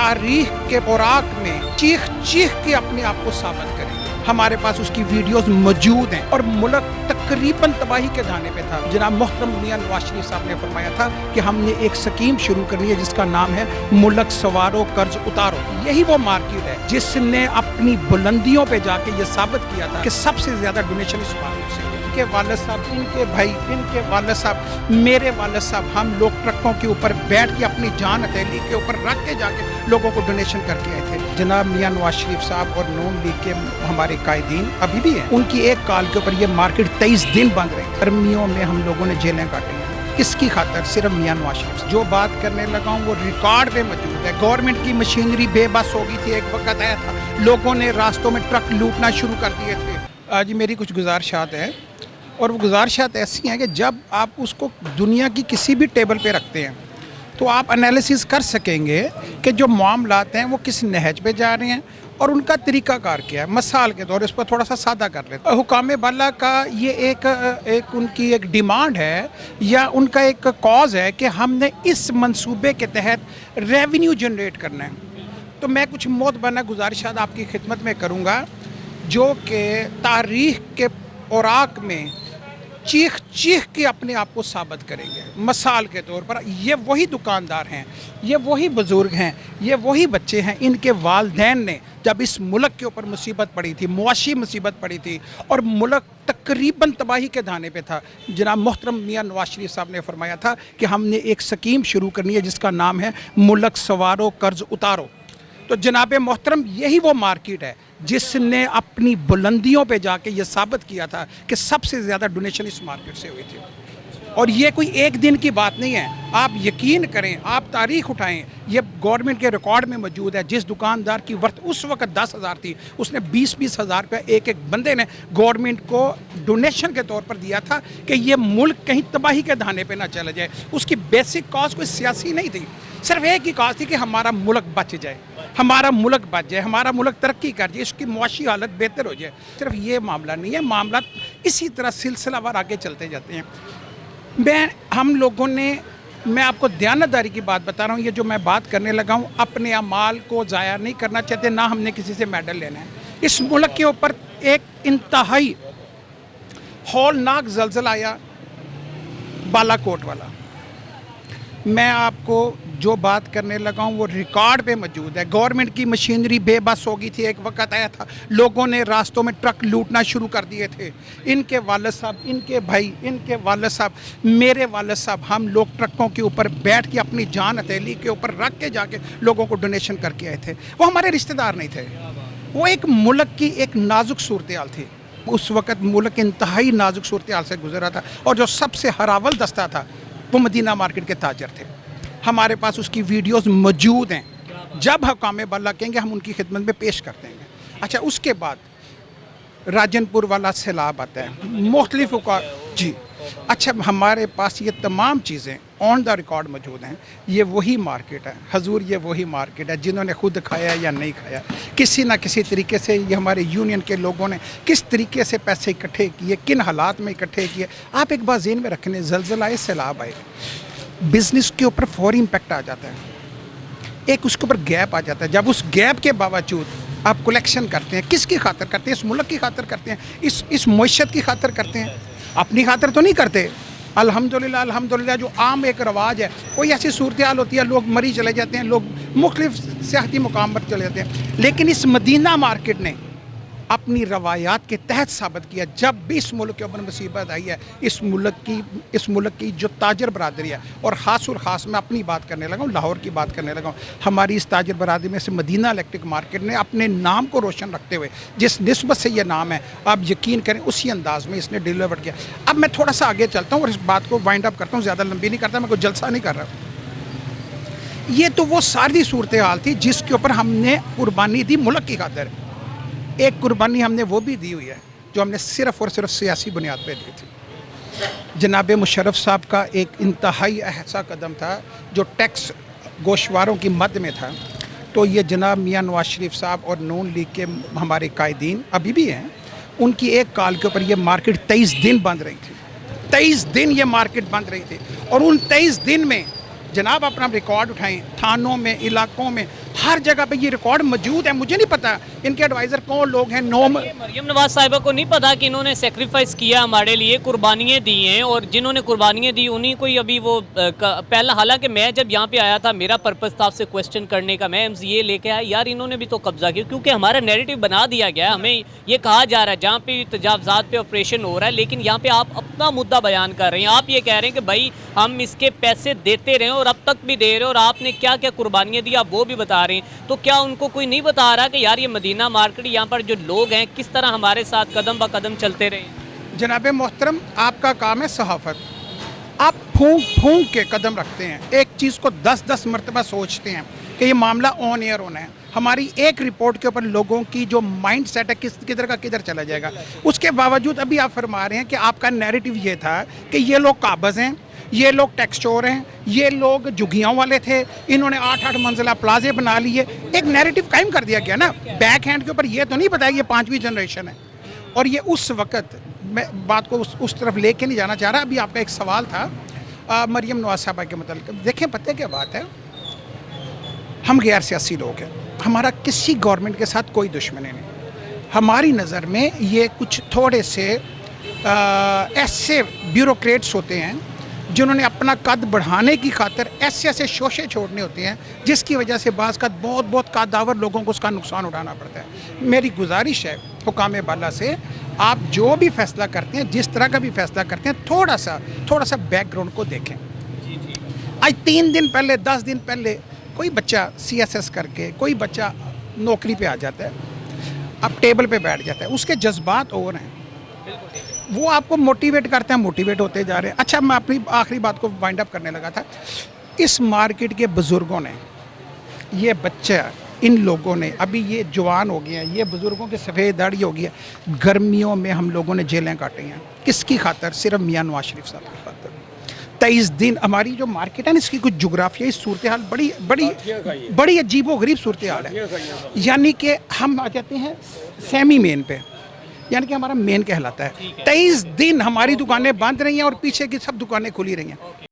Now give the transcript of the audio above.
तारीख के औराक में चीख चीख के अपने आप को साबित करेंगे। हमारे पास उसकी वीडियोस मौजूद हैं और मुल्क तकरीबन तबाही के दाने पे था। जनाब मोहतरम मियां नवाज शरीफ साहब ने फरमाया था कि हमने एक स्कीम शुरू करनी है जिसका नाम है मुल्क सवारो कर्ज उतारो। यही वो मार्केट है जिसने अपनी बुलंदियों पे जाके ये साबित किया था कि सबसे ज्यादा डोनेशन इस मार्केट से। इनके वालिद साहब, इनके भाई, इनके वालिद साहब, मेरे वालिद साहब, हम लोग ट्रकों के ऊपर बैठ के अपनी जान हथेली के ऊपर रख के जाके लोगों को डोनेशन करके आए थे। जनाब मियां नवाज शरीफ साहब और नून लीग के हमारे कायदीन अभी भी हैं। उनकी एक कॉल के ऊपर ये मार्केट 23 दिन बंद रही। गर्मियों में हम लोगों ने जेलें काटी हैं। किसकी खातर? सिर्फ मियां नवाज शरीफ। जो बात करने लगा हूँ वो रिकॉर्ड पे मौजूद है। गवर्नमेंट की मशीनरी बेबस हो गई थी। एक वक्त आया था लोगों ने रास्तों में ट्रक लूटना शुरू कर दिए थे। आज मेरी कुछ गुजारिशात है और वो गुजारिशात ऐसी हैं कि जब आप उसको दुनिया की किसी भी टेबल पे रखते हैं तो आप एनालिसिस कर सकेंगे कि जो मामलात हैं वो किस नहज पे जा रहे हैं और उनका तरीक़ाकार क्या है। मिसाल के तौर इस पर थोड़ा सा सादा कर लेते हैं। हुकाम बाला का ये एक उनकी एक डिमांड है या उनका एक कॉज है कि हमने इस मंसूबे के तहत रेवेन्यू जनरेट करना है। तो मैं कुछ मोतबना गुजारिशात आपकी खिदमत में करूँगा जो कि तारीख के औराक में चीख चीख के अपने आप को साबित करेंगे। मिसाल के तौर पर ये वही दुकानदार हैं, ये वही बुज़ुर्ग हैं, ये वही बच्चे हैं। इनके वालदैन ने जब इस मुल्क के ऊपर मुसीबत पड़ी थी, मुआशी मुसीबत पड़ी थी और मुल्क तकरीबन तबाही के दाने पे था, जनाब मोहतरम मियां नवाज शरीफ साहब ने फरमाया था कि हमने एक स्कीम शुरू करनी है जिसका नाम है मुल्क सवारो कर्ज उतारो। तो जनाब मोहतरम यही वो मार्केट है जिसने अपनी बुलंदियों पे जाके ये साबित किया था कि सबसे ज़्यादा डोनेशन इस मार्केट से हुई थी। और ये कोई एक दिन की बात नहीं है। आप यकीन करें, आप तारीख उठाएं, ये गवर्नमेंट के रिकॉर्ड में मौजूद है। जिस दुकानदार की वर्थ उस वक्त 10,000 थी उसने 20-20 हज़ार रुपया एक एक बंदे ने गवर्नमेंट को डोनेशन के तौर पर दिया था कि ये मुल्क कहीं तबाही के दाने पे ना चला जाए। उसकी बेसिक कॉज कोई सियासी नहीं थी, सिर्फ एक ही कॉज थी कि हमारा मुल्क बच जाए, हमारा मुल्क बच जाए, हमारा मुल्क तरक्की कर जाए, इसकी मुआशी हालत बेहतर हो जाए। सिर्फ ये मामला नहीं है, मामला इसी तरह सिलसिलावार आगे चलते जाते हैं। हम लोगों ने, मैं आपको दयानतदारी की बात बता रहा हूँ, ये जो मैं बात करने लगा हूँ अपने अमाल को ज़ाया नहीं करना चाहते, ना हमने किसी से मेडल लेना है। इस मुल्क के ऊपर एक इंतहाई हौलनाक ज़लज़ला आया बालाकोट वाला। मैं आपको जो बात करने लगा हूँ वो रिकॉर्ड पे मौजूद है। गवर्नमेंट की मशीनरी बेबस हो गई थी। एक वक्त आया था लोगों ने रास्तों में ट्रक लूटना शुरू कर दिए थे। इनके वालिद साहब, इनके भाई, इनके वालिद साहब, मेरे वालिद साहब, हम लोग ट्रकों के ऊपर बैठ के अपनी जान हथेली के ऊपर रख के जाके लोगों को डोनेशन करके आए थे। वो हमारे रिश्तेदार नहीं थे, वो एक मुल्क की एक नाजुक सूरत हाल थी। उस वक्त मुल्क इंतहाई नाजुक सूरत हाल से गुजरा था और जो सबसे हरावल दस्ता था वो मदीना मार्केट के ताजर थे। हमारे पास उसकी वीडियोस मौजूद हैं। जब हुकाम बाला कहेंगे हम उनकी खिदमत में पेश कर देंगे। अच्छा, उसके बाद राजनपुर वाला सैलाब आता है, मुख्तलिफ जी। अच्छा, हमारे पास ये तमाम चीज़ें ऑन द रिकॉर्ड मौजूद हैं। ये वही मार्केट है हजूर, ये वही मार्केट है जिन्होंने खुद खाया या नहीं खाया। किसी ना किसी तरीके से ये हमारे यूनियन के लोगों ने किस तरीके से पैसे इकट्ठे किए, किन हालात में इकट्ठे किए। आप एक बात ज़हन में रखने, ज़लज़ला आए, सैलाब आए, बिज़नेस के ऊपर फौरी इम्पैक्ट आ जाता है, एक उसके ऊपर गैप आ जाता है। जब उस गैप के बावजूद आप कलेक्शन करते हैं, किसकी खातर करते हैं? इस मुल्क की खातर करते हैं, इस मईशत की खातर करते हैं, अपनी खातर तो नहीं करते। अल्हम्दुलिल्लाह, अल्हम्दुलिल्लाह जो आम एक रवाज है, कोई ऐसी सूरत हाल होती है लोग मरी चले जाते हैं, लोग मुख्तलिफ सियाहती मुकाम पर चले जाते हैं। लेकिन इस मदीना मार्केट ने अपनी रवायात के तहत साबित किया। जब भी इस मुल्क के ऊपर मुसीबत आई है, इस मुल्क की जो ताजर बरादरी है, और ख़ास और ख़ास मैं अपनी बात करने लगा हूँ, लाहौर की बात करने लगा हूँ, हमारी इस ताजर बरादरी में से मदीना इलेक्ट्रिक मार्केट ने अपने नाम को रोशन रखते हुए जिस निस्बत से ये नाम है, आप यकीन करें उसी अंदाज़ में इसने डिलीवर किया। अब मैं थोड़ा सा आगे चलता हूँ और इस बात को वाइंड अप करता हूँ, ज़्यादा लंबी नहीं करता, मैं कोई जलसा नहीं कर रहा। ये तो वो सारी सूरत हाल थी जिसके ऊपर हमने कुर्बानी दी मुल्क की खातिर। एक कुर्बानी हमने वो भी दी हुई है जो हमने सिर्फ़ और सिर्फ सियासी बुनियाद पे दी थी। जनाब मुशर्रफ साहब का एक इंतहाई ऐसा कदम था जो टैक्स गोशवारों की मद में था। तो ये जनाब मियां नवाज शरीफ साहब और नून लीग के हमारे कायदीन अभी भी हैं, उनकी एक कॉल के ऊपर ये मार्केट 23 दिन बंद रही थी। 23 दिन ये मार्केट बंद रही थी और उन 23 दिन में जनाब अपना रिकॉर्ड उठाएं, थानों में, इलाकों में ہر جگہ پہ یہ ریکارڈ موجود ہے. مجھے نہیں پتا ان کے ایڈوائزر کون لوگ ہیں. مریم نواز صاحبہ کو نہیں پتا کہ انہوں نے سیکریفائس کیا ہمارے لیے, قربانیاں دی ہیں, اور جنہوں نے قربانیاں دی انہیں کوئی ابھی وہ پہلا, حالانکہ میں جب یہاں پہ آیا تھا میرا پرپس تھا آپ سے کویسچن کرنے کا, میں MCA لے کے آیا, یار انہوں نے بھی تو قبضہ کیا, کیونکہ ہمارا نیریٹو بنا دیا گیا ہے. ہمیں یہ کہا جا رہا ہے جہاں پہ تجاوزات پہ آپریشن ہو رہا ہے, لیکن یہاں پہ آپ اپنا مدعا بیان کر رہے ہیں. آپ یہ کہہ رہے ہیں کہ بھائی ہم اس کے پیسے دیتے رہے اور اب تک بھی دے رہے, اور آپ نے کیا کیا قربانیاں دی آپ وہ بھی بتا رہے ہیں. تو کیا ان کو کوئی نہیں بتا رہا کہ یار یہ مدینہ مارکیٹ یہاں پر جو لوگ ہیں کس طرح ہمارے ساتھ قدم با قدم چلتے رہے؟ جناب محترم, آپ کا کام ہے صحافت, آپ پھونک پھونک کے قدم رکھتے ہیں, ایک چیز کو 10 مرتبہ سوچتے ہیں کہ یہ معاملہ آن ایئر ہونا ہے. ہماری ایک رپورٹ کے اوپر لوگوں کی جو مائنڈ سیٹ ہے کدھر کا کدھر چلا جائے گا. اس کے باوجود ابھی آپ فرما رہے ہیں کہ آپ کا نیریٹو یہ تھا کہ یہ لوگ قابض ہیں, یہ لوگ ٹیکس چور ہیں, یہ لوگ جھگیاں والے تھے, انہوں نے 8 منزلہ پلازے بنا لیے. ایک نیریٹو قائم کر دیا گیا نا. بیک ہینڈ کے اوپر یہ تو نہیں بتایا کہ یہ 5ویں جنریشن ہے. اور یہ اس وقت میں بات کو اس طرف لے کے نہیں جانا چاہ رہا. ابھی آپ کا ایک سوال تھا مریم نواز صاحبہ کے متعلق. دیکھیں پتہ کیا بات ہے, ہم غیر سیاسی لوگ ہیں, ہمارا کسی گورنمنٹ کے ساتھ کوئی دشمنی نہیں. ہماری نظر میں یہ کچھ تھوڑے سے ایسے بیوروکریٹس ہوتے ہیں جنہوں نے اپنا قد بڑھانے کی خاطر ایسے شوشے چھوڑنے ہوتے ہیں جس کی وجہ سے بعض کا بہت قداور لوگوں کو اس کا نقصان اٹھانا پڑتا ہے. میری گزارش ہے حکام بالا سے, آپ جو بھی فیصلہ کرتے ہیں, جس طرح کا بھی فیصلہ کرتے ہیں, تھوڑا سا بیک گراؤنڈ کو دیکھیں. آج 3 دن پہلے 10 دن پہلے کوئی بچہ CSS کر کے کوئی بچہ نوکری پہ آ جاتا ہے, اب ٹیبل پہ بیٹھ جاتا ہے, اس کے جذبات اور ہیں, وہ آپ کو موٹیویٹ کرتے ہیں, موٹیویٹ ہوتے جا رہے ہیں. اچھا, میں اپنی آخری بات کو وائنڈ اپ کرنے لگا تھا. اس مارکیٹ کے بزرگوں نے, یہ بچہ, ان لوگوں نے, ابھی یہ جوان ہو گئے ہیں, یہ بزرگوں کے سفید داڑھی ہو گئی ہے, گرمیوں میں ہم لوگوں نے جیلیں کاٹی ہیں. کس کی خاطر؟ صرف میاں نواز شریف صاحب کی خاطر. 23 دن ہماری جو مارکیٹ ہے نا, اس کی کچھ جغرافیائی صورتحال بڑی عجیب و غریب صورتحال ہے. یعنی کہ ہم آ جاتے ہیں سیمی مین پہ, یعنی کہ ہمارا مین کہلاتا ہے. 23 دن ہماری دکانیں بند رہی ہیں اور پیچھے کی سب دکانیں کھلی رہی ہیں.